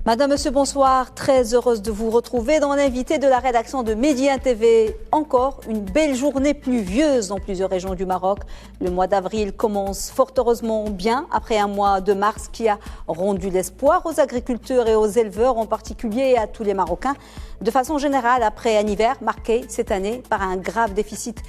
Madame, Monsieur, bonsoir. Très heureuse de vous retrouver dans l'invité de la rédaction de Médien TV. Encore une belle journée pluvieuse dans plusieurs régions du Maroc. Le mois d'avril commence fort heureusement bien après un mois de mars qui a rendu l'espoir aux agriculteurs et aux éleveurs en particulier et à tous les Marocains. De façon générale, après un hiver marqué cette année par un grave déficit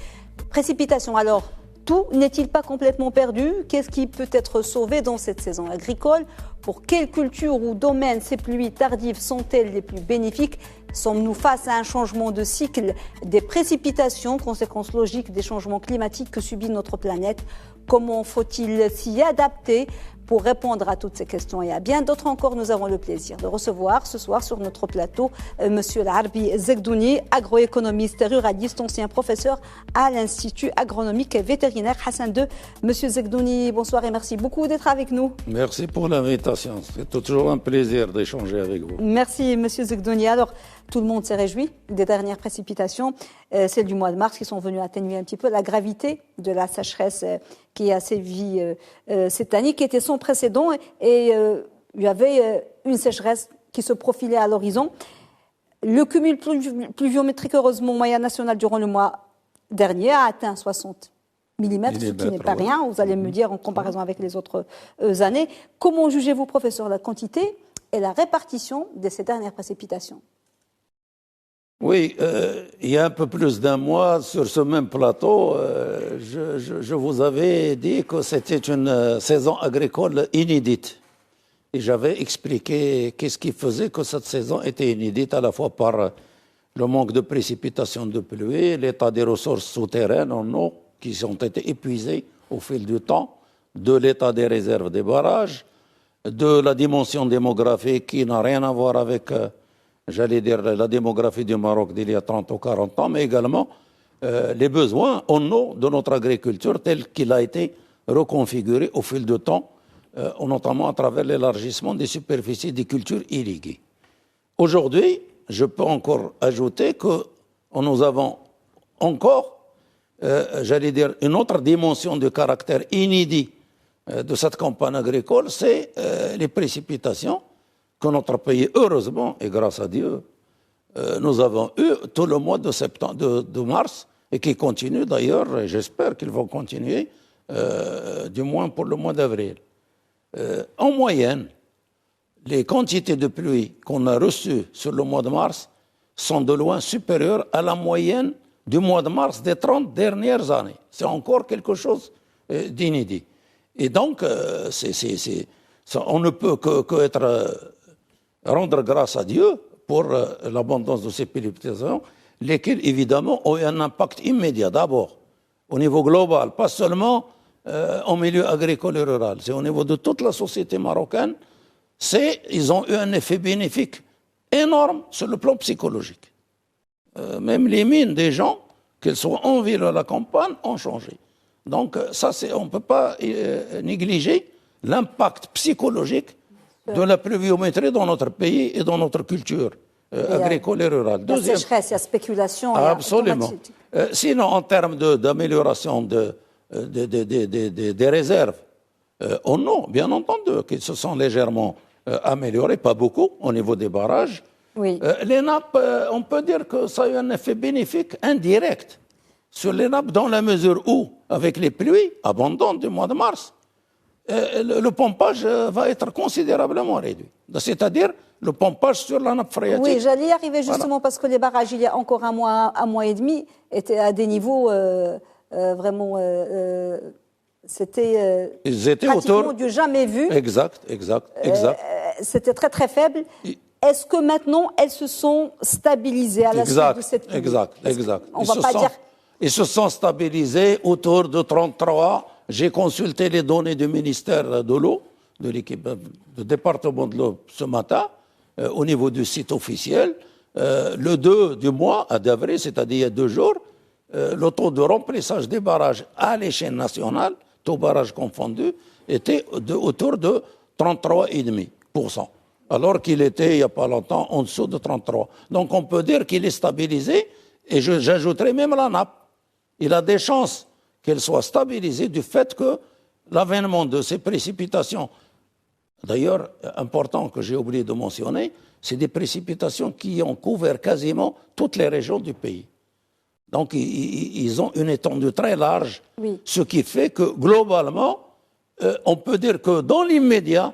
précipitation. Alors, tout n'est-il pas complètement perdu? Qu'est-ce qui peut être sauvé dans cette saison agricole? Pour quelle culture ou domaine ces pluies tardives sont-elles les plus bénéfiques? Sommes-nous face à un changement de cycle des précipitations, conséquence logique des changements climatiques que subit notre planète? Comment faut-il s'y adapter? Pour répondre à toutes ces questions et à bien d'autres encore, nous avons le plaisir de recevoir ce soir sur notre plateau Monsieur Larbi Zegdouni, agroéconomiste, ruraliste, ancien professeur à l'Institut agronomique et vétérinaire Hassan II. Monsieur Zegdouni, bonsoir et merci beaucoup d'être avec nous. Merci pour l'invitation. C'est toujours un plaisir d'échanger avec vous. Merci Monsieur Zegdouni. Alors, tout le monde s'est réjoui des dernières précipitations, celles du mois de mars qui sont venues atténuer un petit peu la gravité de la sécheresse qui a sévi cette année, qui était sans précédent et il y avait une sécheresse qui se profilait à l'horizon. Le cumul pluviométrique, heureusement, moyen national durant le mois dernier a atteint 60 mm, ce qui n'est pas rien, vous allez me dire, en comparaison avec les autres années. Comment jugez-vous, professeur, la quantité et la répartition de ces dernières précipitations? Oui, il y a un peu plus d'un mois, sur ce même plateau, je vous avais dit que c'était une saison agricole inédite. Et j'avais expliqué qu'est-ce qui faisait que cette saison était inédite, à la fois par le manque de précipitations de pluie, l'état des ressources souterraines en eau qui ont été épuisées au fil du temps, de l'état des réserves des barrages, de la dimension démographique qui n'a rien à voir avec... j'allais dire la démographie du Maroc d'il y a 30 ou 40 ans, mais également les besoins en eau de notre agriculture tel qu'il a été reconfiguré au fil du temps, notamment à travers l'élargissement des superficies des cultures irriguées. Aujourd'hui, je peux encore ajouter que nous avons encore, j'allais dire, une autre dimension de caractère inédit de cette campagne agricole, c'est les précipitations que notre pays, heureusement, et grâce à Dieu, nous avons eu tout le mois de septembre, de mars, et qui continue d'ailleurs, et j'espère qu'ils vont continuer, du moins pour le mois d'avril. En moyenne, les quantités de pluie qu'on a reçues sur le mois de mars sont de loin supérieures à la moyenne du mois de mars des 30 dernières années. C'est encore quelque chose d'inédit. Et donc, on ne peut rendre grâce à Dieu pour l'abondance de ces précipitations, lesquelles, évidemment, ont eu un impact immédiat, d'abord, au niveau global, pas seulement au milieu agricole et rural, c'est au niveau de toute la société marocaine. Ils ont eu un effet bénéfique énorme sur le plan psychologique. Même les mines des gens, qu'elles soient en ville ou à la campagne, ont changé. Donc, ça, on ne peut pas négliger l'impact psychologique de la pluviométrie dans notre pays et dans notre culture agricole et rurale. La sécheresse, la spéculation. Absolument. Sinon, en termes d'amélioration des réserves en eau, bien entendu, qui se sont légèrement améliorées, pas beaucoup, au niveau des barrages. Oui. Les nappes, on peut dire que ça a eu un effet bénéfique indirect sur les nappes dans la mesure où, avec les pluies abondantes du mois de mars, le pompage va être considérablement réduit. C'est-à-dire le pompage sur la nappe phréatique. Oui, j'allais y arriver justement voilà. Parce que les barrages, il y a encore un mois et demi, étaient à des niveaux vraiment... c'était pratiquement du jamais vu. Exact. C'était très très faible. Est-ce que maintenant, elles se sont stabilisées à la suite de cette pluie? Exact. On va pas dire... Ils se sont stabilisés autour de 33. J'ai consulté les données du ministère de l'eau, de l'équipe du département de l'eau ce matin, au niveau du site officiel. Le 2 du mois d'avril, c'est-à-dire il y a 2 jours, le taux de remplissage des barrages à l'échelle nationale, tous barrages confondus, était autour de 33,5%. Alors qu'il était, il n'y a pas longtemps, en dessous de 33. Donc on peut dire qu'il est stabilisé, et j'ajouterai même la nappe. Il a des chances qu'elle soit stabilisée du fait que l'avènement de ces précipitations D'ailleurs, important que j'ai oublié de mentionner, c'est des précipitations qui ont couvert quasiment toutes les régions du pays. Donc, ils ont une étendue très large, Oui. ce qui fait que, globalement, on peut dire que dans l'immédiat,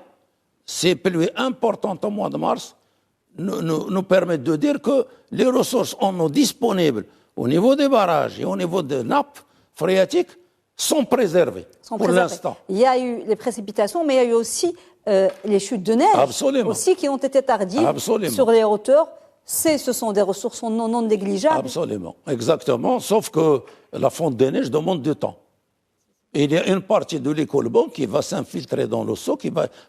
ces pluies importantes au mois de mars nous permettent de dire que les ressources en eau disponibles au niveau des barrages et au niveau des nappes phréatiques sont préservées pour l'instant. Il y a eu les précipitations, mais il y a eu aussi les chutes de neige Absolument. aussi qui ont été tardives Absolument. sur les hauteurs. Ce sont des ressources non négligeables. Absolument, exactement, sauf que la fonte des neiges demande du temps. Et il y a une partie de l'écolement qui va s'infiltrer dans le sol,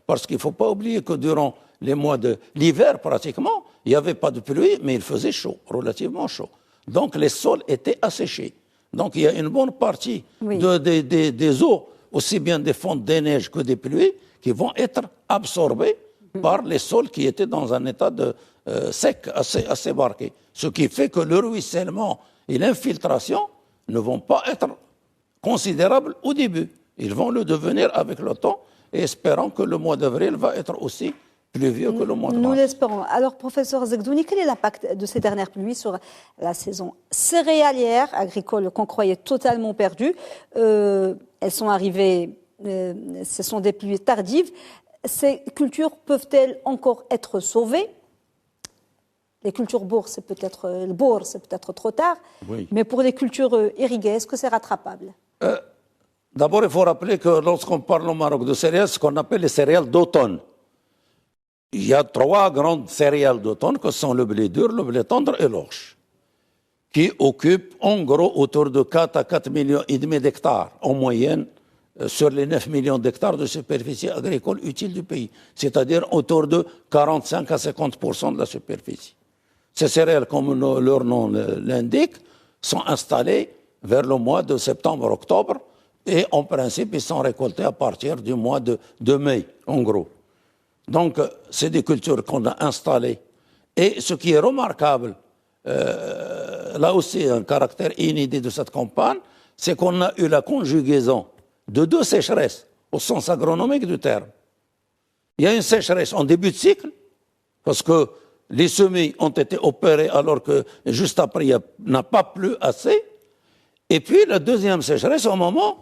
parce qu'il ne faut pas oublier que durant les mois de l'hiver, pratiquement, il n'y avait pas de pluie, mais il faisait chaud, relativement chaud. Donc les sols étaient asséchés. Donc il y a une bonne partie des eaux, aussi bien des fontes des neiges que des pluies, qui vont être absorbées par les sols qui étaient dans un état de sec, assez marqué. Ce qui fait que le ruissellement et l'infiltration ne vont pas être considérables au début. Ils vont le devenir avec le temps, et espérant que le mois d'avril va être aussi pluvieux que le mois de mars. Nous l'espérons. Alors, professeur Zegdouni, quel est l'impact de ces dernières pluies sur la saison céréalière, agricole, qu'on croyait totalement perdue? Elles sont arrivées, ce sont des pluies tardives. Ces cultures peuvent-elles encore être sauvées? Les cultures bourses, c'est peut-être trop tard. Oui. Mais pour les cultures irriguées, est-ce que c'est rattrapable? D'abord, il faut rappeler que lorsqu'on parle au Maroc de céréales, ce qu'on appelle les céréales d'automne. Il y a 3 grandes céréales d'automne, que sont le blé dur, le blé tendre et l'orge, qui occupent en gros autour de 4 à 4,5 millions d'hectares en moyenne sur les 9 millions d'hectares de superficie agricole utile du pays, c'est-à-dire autour de 45 à 50% de la superficie. Ces céréales, comme leur nom l'indique, sont installées vers le mois de septembre-octobre et en principe, ils sont récoltés à partir du mois de mai, en gros. Donc, c'est des cultures qu'on a installées. Et ce qui est remarquable, là aussi, un caractère inédit de cette campagne, c'est qu'on a eu la conjugaison de 2 sécheresses, au sens agronomique du terme. Il y a une sécheresse en début de cycle, parce que les semis ont été opérés alors que juste après, il n'a pas plu assez. Et puis, la deuxième sécheresse, au moment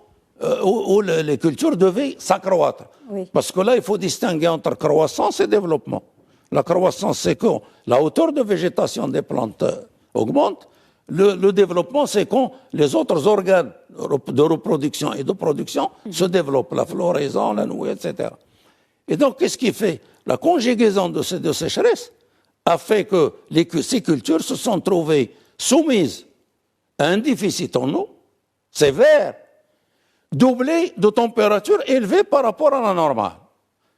où les cultures devaient s'accroître. Oui. Parce que là, il faut distinguer entre croissance et développement. La croissance, c'est quand la hauteur de végétation des plantes augmente. Le développement, c'est quand les autres organes de reproduction et de production se développent, la floraison, la nouée, etc. Et donc, qu'est-ce qui fait? La conjugaison de ces 2 sécheresses a fait que ces cultures se sont trouvées soumises à un déficit en eau sévère, doublé de température élevée par rapport à la normale.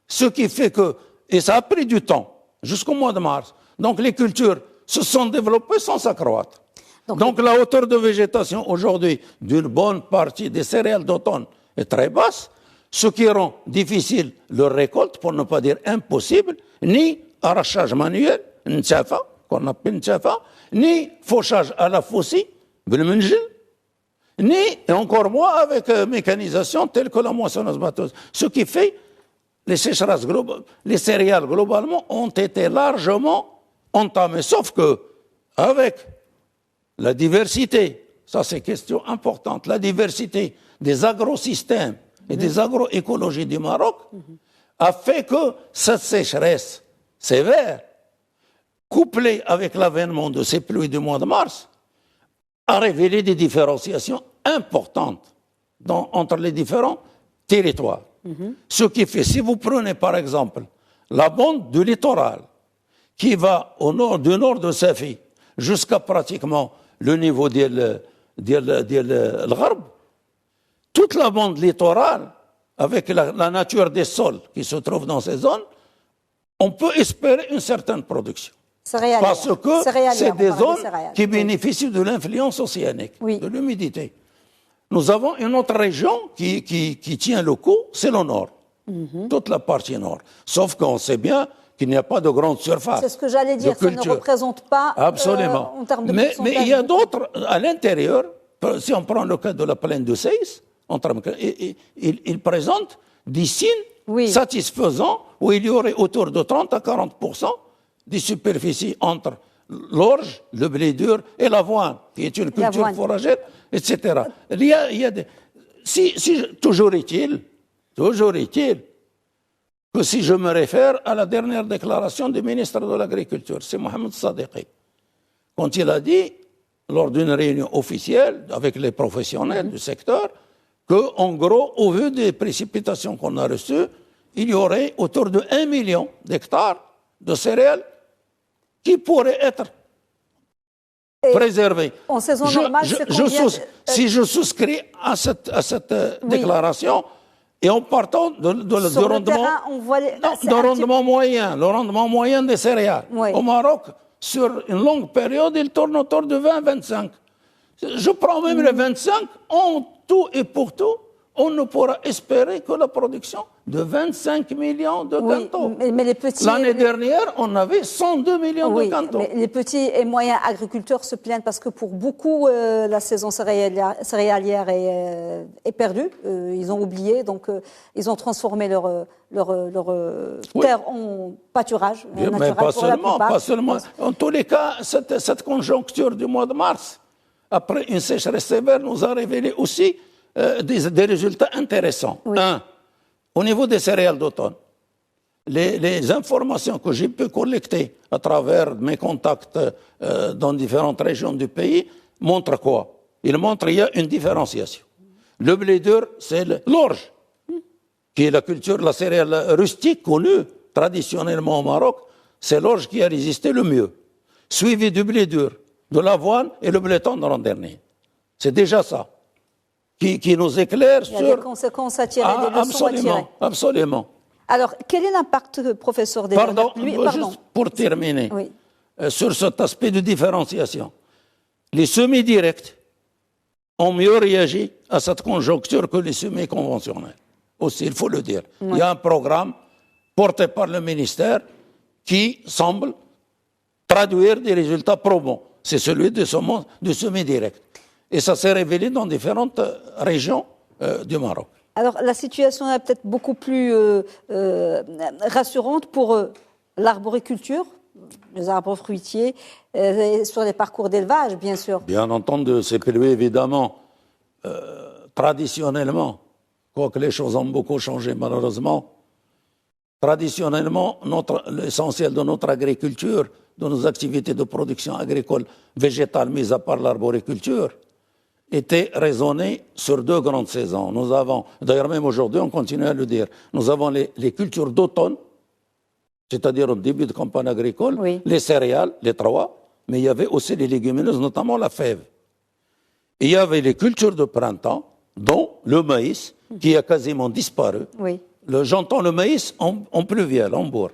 Ce qui fait que, et ça a pris du temps, jusqu'au mois de mars, donc les cultures se sont développées sans s'accroître. Donc la hauteur de végétation aujourd'hui d'une bonne partie des céréales d'automne est très basse, ce qui rend difficile leur récolte, pour ne pas dire impossible, ni arrachage manuel, n'tchafa, qu'on appelle n'tchafa, ni fauchage à la faucille, بالمنجل, ni, et encore moins avec mécanisation telle que la moissonneuse batteuse. Ce qui fait, les céréales globalement ont été largement entamées. Sauf que, avec la diversité, ça c'est une question importante, la diversité des agrosystèmes et des agroécologies du Maroc a fait que cette sécheresse sévère, couplée avec l'avènement de ces pluies du mois de mars, a révélé des différenciations importantes entre les différents territoires. Ce qui fait, si vous prenez par exemple la bande du littoral qui va du nord de Safi jusqu'à pratiquement le niveau de l'Gharb, toute la bande littorale, avec la nature des sols qui se trouvent dans ces zones, on peut espérer une certaine production. Parce que c'est des zones qui bénéficient de l'influence océanique, de l'humidité. Nous avons une autre région qui tient le coup, c'est le nord, toute la partie nord. Sauf qu'on sait bien qu'il n'y a pas de grande surface. C'est ce que j'allais dire, ça ne représente pas absolument. En termes de pourcentage. Mais il y a d'autres à l'intérieur, si on prend le cas de la plaine de Seis, il présente des signes satisfaisant, où il y aurait autour de 30 à 40% des superficies entre l'orge, le blé dur et l'avoine, qui est une culture fourragère, etc. Toujours est-il que si je me réfère à la dernière déclaration du ministre de l'Agriculture, c'est Mohamed Sadiqi, quand il a dit, lors d'une réunion officielle avec les professionnels du secteur, qu'en gros, au vu des précipitations qu'on a reçues, il y aurait autour de 1 million d'hectares de céréales qui pourraient être préservés. En saison normale, si je souscris à cette déclaration, et en partant du rendement moyen, le rendement moyen des céréales, au Maroc, sur une longue période, il tourne autour de 20-25. Je prends même les 25, en tout et pour tout, on ne pourra espérer que la production de 25 millions de gâteaux. L'année dernière, on avait 102 millions de gâteaux. Mais les petits et moyens agriculteurs se plaignent parce que pour beaucoup, la saison céréalière est perdue. Ils ont oublié, donc ils ont transformé leur terre en pâturage. Mais pas seulement. En tous les cas, cette conjoncture du mois de mars, après une sécheresse sévère, nous a révélé aussi des résultats intéressants. Un, au niveau des céréales d'automne, les informations que j'ai pu collecter à travers mes contacts dans différentes régions du pays montrent quoi? Ils montrent qu'il y a une différenciation. Le blé dur, c'est l'orge, qui est la céréale rustique connue traditionnellement au Maroc. C'est l'orge qui a résisté le mieux, suivi du blé dur, de l'avoine et le blé tendre l'an dernier. C'est déjà ça qui nous éclaire sur... Il y a des conséquences à tirer, des leçons à tirer. Absolument. Alors, quel est l'impact, professeur, des pluies? Juste pour terminer, sur cet aspect de différenciation. Les semis directs ont mieux réagi à cette conjoncture que les semis conventionnels. Aussi, il faut le dire. Il y a un programme porté par le ministère qui semble traduire des résultats probants. C'est celui de semis directs. Et ça s'est révélé dans différentes régions du Maroc. Alors, la situation est peut-être beaucoup plus rassurante pour l'arboriculture, les arbres fruitiers, sur les parcours d'élevage, bien sûr. Bien entendu, ces pluies, évidemment, traditionnellement, quoique les choses ont beaucoup changé malheureusement, traditionnellement, l'essentiel de notre agriculture, de nos activités de production agricole végétale, mis à part l'arboriculture, était raisonné sur 2 grandes saisons. Nous avons, d'ailleurs même aujourd'hui, on continue à le dire, nous avons les cultures d'automne, c'est-à-dire au début de campagne agricole, les céréales, les 3, mais il y avait aussi les légumineuses, notamment la fève. Et il y avait les cultures de printemps, dont le maïs, qui a quasiment disparu. J'entends le maïs en pluvial, en bourg,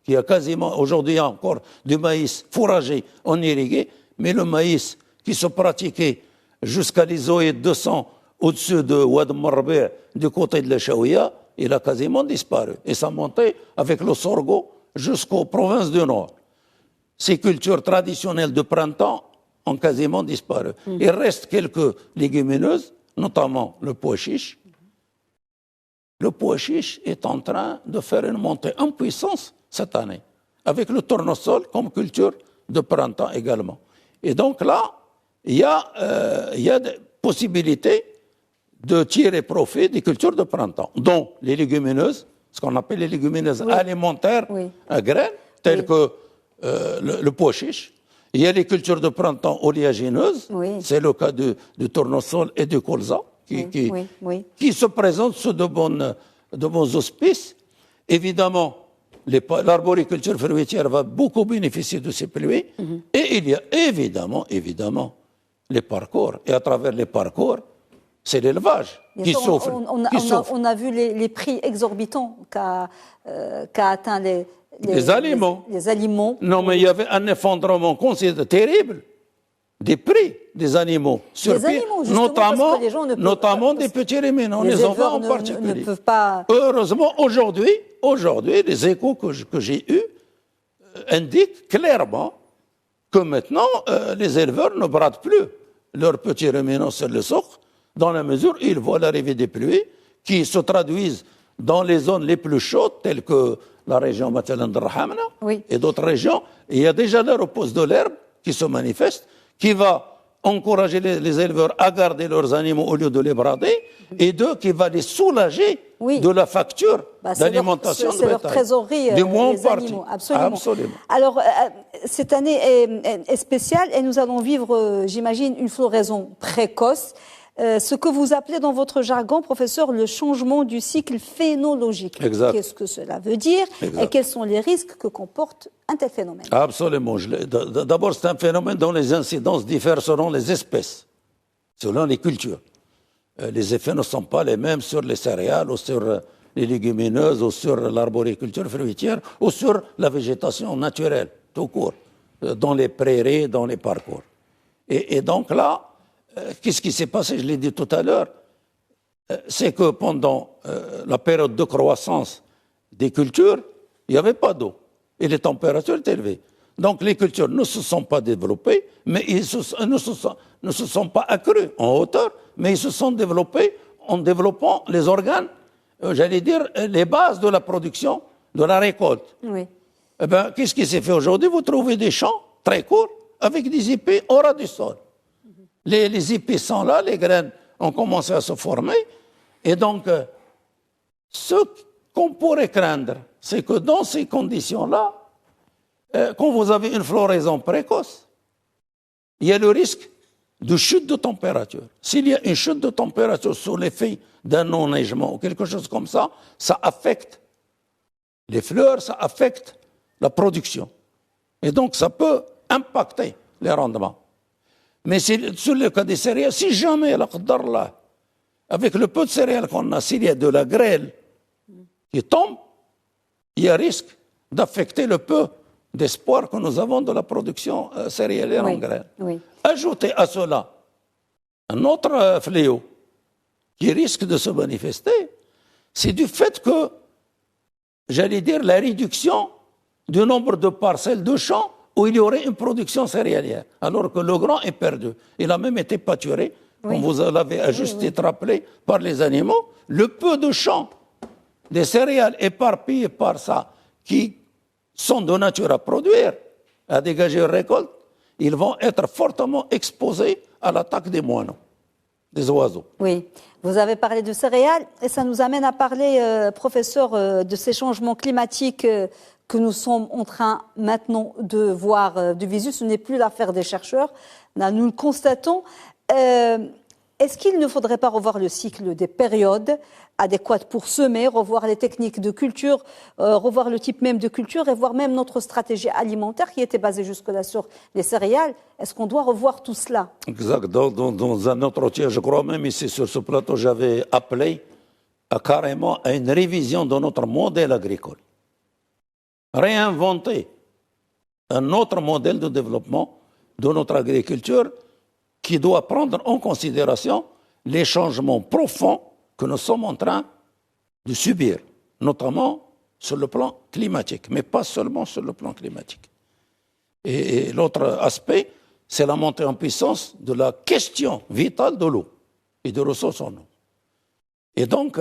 qui a quasiment, aujourd'hui encore, du maïs fourragé, en irrigué, mais le maïs qui se pratiquait jusqu'à l'Isoïde 200 au-dessus de Ouad Marbe, du côté de la Chaouia, il a quasiment disparu. Et ça montait avec le sorgho jusqu'aux provinces du Nord. Ces cultures traditionnelles de printemps ont quasiment disparu. Il reste quelques légumineuses, notamment le pois chiche. Le pois chiche est en train de faire une montée en puissance cette année, avec le tournesol comme culture de printemps également. Et donc là, il y a des possibilités de tirer profit des cultures de printemps, dont les légumineuses, ce qu'on appelle les légumineuses alimentaires à graines, telles que le pois chiche. Il y a les cultures de printemps oléagineuses, c'est le cas du tournesol et du colza, qui se présentent sous de bons auspices. Évidemment, l'arboriculture fruitière va beaucoup bénéficier de ces pluies. Et il y a évidemment, les parcours. Et à travers les parcours, c'est l'élevage qui souffre. On a vu les prix exorbitants qu'a atteint les aliments. Non, mais il y avait un effondrement terrible des prix des animaux sur pied, notamment des petits ruminants, les enfants en particulier. Ne peuvent pas... Heureusement, aujourd'hui, les échos que j'ai eus indiquent clairement que maintenant, les éleveurs ne bradent plus leurs petits ruminants sur le socle, dans la mesure où ils voient l'arrivée des pluies qui se traduisent dans les zones les plus chaudes, telles que la région Matalan de Rahamna Oui. et d'autres régions, il y a déjà la repose de l'herbe qui se manifeste, qui va encourager les éleveurs à garder leurs animaux au lieu de les brader, et deux, qui va les soulager Oui. de la facture C'est leur, d'alimentation de c'est leur bétail. trésorerie, Du moins en les partie. animaux. Absolument. Absolument. Alors, cette année est spéciale et nous allons vivre, j'imagine, une floraison précoce. Ce que vous appelez dans votre jargon, professeur, le changement du cycle phénologique. Exact. Qu'est-ce que cela veut dire Exact. et quels sont les risques que comporte un tel phénomène? Absolument. D'abord, c'est un phénomène dont les incidences diffèrent selon les espèces, selon les cultures. Les effets ne sont pas les mêmes sur les céréales ou sur les légumineuses ou sur l'arboriculture fruitière ou sur la végétation naturelle, tout court, dans les prairies, dans les parcours. Et donc là, qu'est-ce qui s'est passé? Je l'ai dit tout à l'heure, c'est que pendant la période de croissance des cultures, il n'y avait pas d'eau et les températures étaient élevées. Donc les cultures ne se sont pas développées, mais ne se sont pas accrues en hauteur, mais ils se sont développés en développant les organes, j'allais dire les bases de la production, de la récolte. Oui. Eh bien, qu'est-ce qui s'est fait aujourd'hui? Vous trouvez des champs très courts avec des épis au ras du sol. Les épis sont là, les graines ont commencé à se former. Et donc, ce qu'on pourrait craindre, c'est que dans ces conditions-là, quand vous avez une floraison précoce, il y a le risque de chute de température. S'il y a une chute de température sous l'effet d'un enneigement ou quelque chose comme ça, ça affecte les fleurs, ça affecte la production. Et donc, ça peut impacter les rendements. Mais sur le cas des céréales, si jamais, avec le peu de céréales qu'on a, s'il y a de la grêle qui tombe, il y a risque d'affecter le peu d'espoir que nous avons de la production céréalière en graines. Oui. Ajoutez à cela un autre fléau qui risque de se manifester, c'est du fait que, j'allais dire, la réduction du nombre de parcelles de champs où il y aurait une production céréalière, alors que le grand est perdu. Il a même été pâturé, comme vous l'avez à juste titre rappelé, par les animaux. Le peu de champs des céréales éparpillés par ça, qui sont de nature à produire, à dégager une récolte, ils vont être fortement exposés à l'attaque des moineaux, des oiseaux. Oui, vous avez parlé de céréales et ça nous amène à parler, professeur, de ces changements climatiques que nous sommes en train maintenant de voir du visu. Ce n'est plus l'affaire des chercheurs, là, nous le constatons. Est-ce qu'il ne faudrait pas revoir le cycle des périodes adéquates pour semer, revoir les techniques de culture, revoir le type même de culture et voir même notre stratégie alimentaire qui était basée jusque-là sur les céréales? Est-ce qu'on doit revoir tout cela? Exact. Dans un autre tiers, je crois même ici sur ce plateau, j'avais appelé carrément à une révision de notre modèle agricole. Réinventer un autre modèle de développement de notre agriculture qui doit prendre en considération les changements profonds que nous sommes en train de subir, notamment sur le plan climatique, mais pas seulement sur le plan climatique. Et l'autre aspect, c'est la montée en puissance de la question vitale de l'eau et des ressources en eau. Et donc,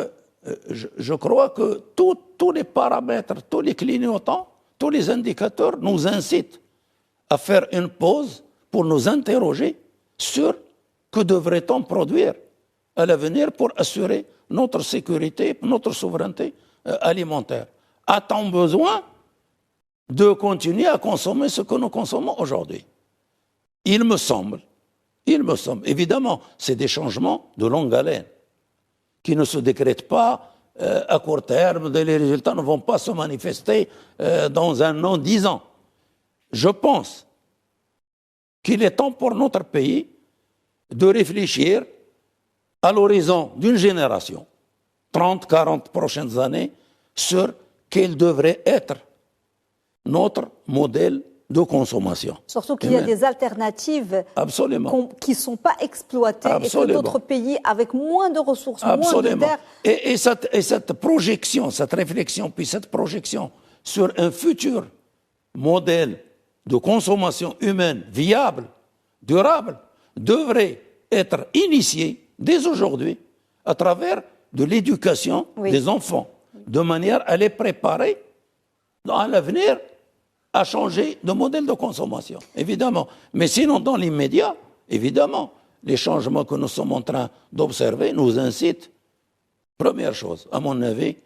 je crois que tous les paramètres, tous les clignotants, tous les indicateurs nous incitent à faire une pause pour nous interroger sur que devrait-on produire à l'avenir pour assurer notre sécurité, notre souveraineté alimentaire. A-t-on besoin de continuer à consommer ce que nous consommons aujourd'hui? Il me semble, évidemment, c'est des changements de longue haleine qui ne se décrètent pas à court terme, les résultats ne vont pas se manifester dans 1 an, 10 ans. Je pense qu'il est temps pour notre pays de réfléchir à l'horizon d'une génération, 30, 40 prochaines années, sur quel devrait être notre modèle de consommation. Surtout qu'il y a des alternatives qui ne sont pas exploitées et que d'autres pays avec moins de ressources, moins de terres... Et cette projection, cette réflexion, puis cette projection sur un futur modèle de consommation humaine viable, durable, devrait être initiée dès aujourd'hui à travers de l'éducation des enfants, de manière à les préparer à l'avenir à changer de modèle de consommation, évidemment. Mais sinon, dans l'immédiat, évidemment, les changements que nous sommes en train d'observer nous incitent, première chose, à mon avis,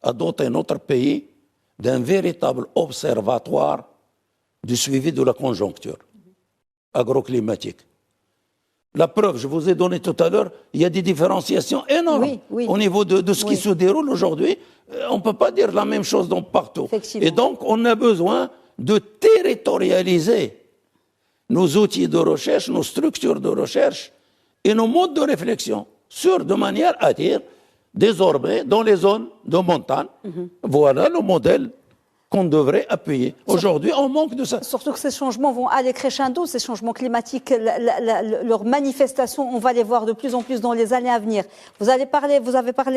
à doter notre pays d'un véritable observatoire du suivi de la conjoncture agroclimatique. La preuve, je vous ai donné tout à l'heure, il y a des différenciations énormes au niveau de ce qui se déroule aujourd'hui. On ne peut pas dire la même chose partout. Et donc, on a besoin de territorialiser nos outils de recherche, nos structures de recherche et nos modes de réflexion de manière à dire, désormais, dans les zones de montagne, voilà le modèle qu'on devrait appuyer. Aujourd'hui, on manque de ça. Surtout que ces changements vont aller crescendo, ces changements climatiques, leurs manifestations, on va les voir de plus en plus dans les années à venir. Vous avez parlé,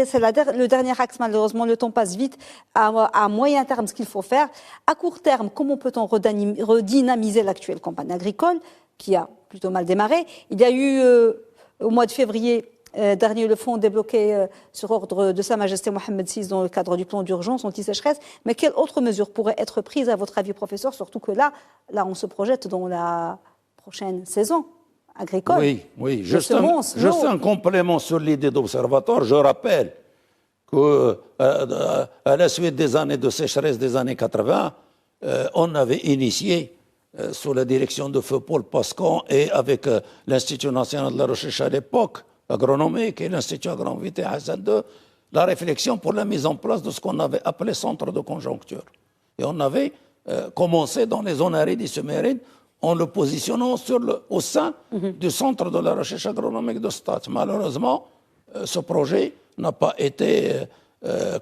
c'est le dernier axe, malheureusement, le temps passe vite. À moyen terme, ce qu'il faut faire. À court terme, comment peut-on redynamiser l'actuelle campagne agricole, qui a plutôt mal démarré? Il y a eu, au mois de février dernier, le fonds débloqué sur ordre de Sa Majesté Mohamed VI dans le cadre du plan d'urgence anti-sécheresse. Mais quelles autres mesures pourraient être prises, à votre avis, professeur, surtout que là, on se projette dans la prochaine saison agricole? Oui. Juste un complément sur l'idée d'observatoire. Je rappelle qu'à la suite des années de sécheresse des années 80, on avait initié, sous la direction de feu Paul Pascan et avec l'Institut national de la recherche à l'époque, agronomique et l'Institut agronomique Hassan II, la réflexion pour la mise en place de ce qu'on avait appelé centre de conjoncture. Et on avait commencé dans les zones arides et semi-arides en le positionnant au sein du centre de la recherche agronomique de Stade. Malheureusement, ce projet n'a pas été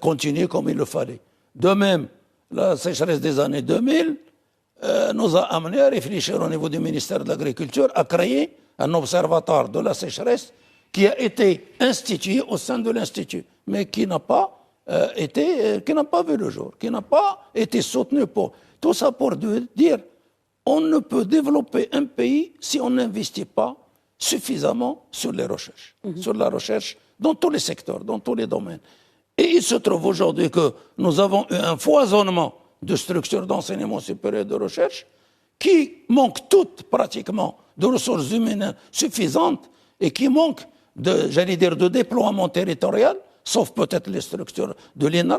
continué comme il le fallait. De même, la sécheresse des années 2000 nous a amené à réfléchir au niveau du ministère de l'Agriculture à créer un observatoire de la sécheresse qui a été institué au sein de l'Institut, mais qui n'a pas vu le jour, qui n'a pas été soutenu pour. Tout ça pour dire, on ne peut développer un pays si on n'investit pas suffisamment sur les recherches, sur la recherche dans tous les secteurs, dans tous les domaines. Et il se trouve aujourd'hui que nous avons eu un foisonnement de structures d'enseignement supérieur et de recherche qui manquent toutes pratiquement de ressources humaines suffisantes et qui manquent de déploiement territorial, sauf peut-être les structures de l'INRA.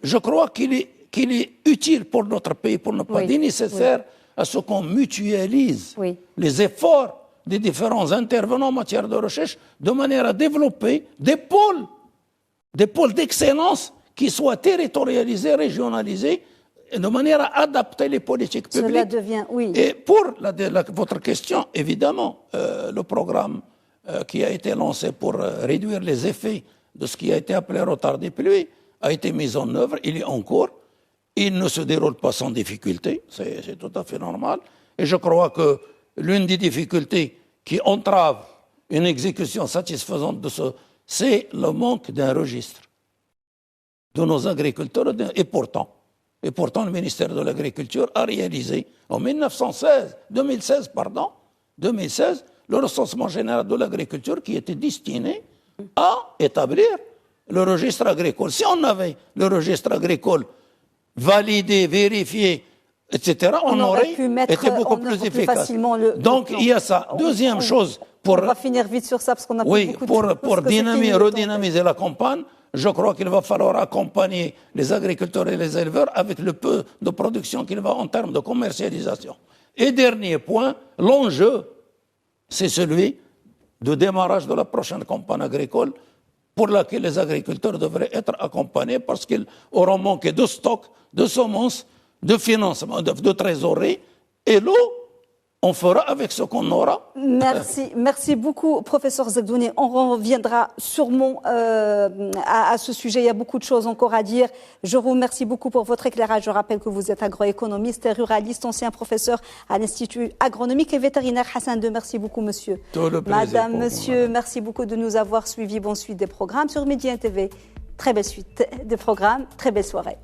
Je crois qu'il est utile pour notre pays, pour ne pas dire nécessaire, à ce qu'on mutualise les efforts des différents intervenants en matière de recherche de manière à développer des pôles d'excellence qui soient territorialisés, régionalisés, de manière à adapter les politiques publiques. Cela devient, Et pour votre question, évidemment, le programme qui a été lancé pour réduire les effets de ce qui a été appelé retard des pluies a été mis en œuvre, il est en cours, il ne se déroule pas sans difficulté, c'est tout à fait normal. Et je crois que l'une des difficultés qui entrave une exécution satisfaisante de ce, c'est le manque d'un registre de nos agriculteurs. Et pourtant, le ministère de l'Agriculture a réalisé en 2016, le recensement général de l'agriculture qui était destiné à établir le registre agricole. Si on avait le registre agricole validé, vérifié, etc., on aurait été beaucoup plus efficace. Donc, il y a ça. Deuxième chose, on va finir vite sur ça parce qu'on a beaucoup de temps. Pour redynamiser la campagne, je crois qu'il va falloir accompagner les agriculteurs et les éleveurs avec le peu de production qu'il va en termes de commercialisation. Et dernier point, l'enjeu, c'est celui de démarrage de la prochaine campagne agricole pour laquelle les agriculteurs devraient être accompagnés parce qu'ils auront manqué de stock, de semences, de financement, de trésorerie. Et l'eau, on fera avec ce qu'on aura. Merci beaucoup, professeur Zegdouni. On reviendra sûrement à ce sujet. Il y a beaucoup de choses encore à dire. Je vous remercie beaucoup pour votre éclairage. Je rappelle que vous êtes agroéconomiste et ruraliste, ancien professeur à l'Institut agronomique et vétérinaire Hassan II. Merci beaucoup, monsieur. Tout le plaisir. Madame, monsieur, merci beaucoup de nous avoir suivis. Bonne suite des programmes sur Média TV. Très belle suite des programmes. Très belle soirée.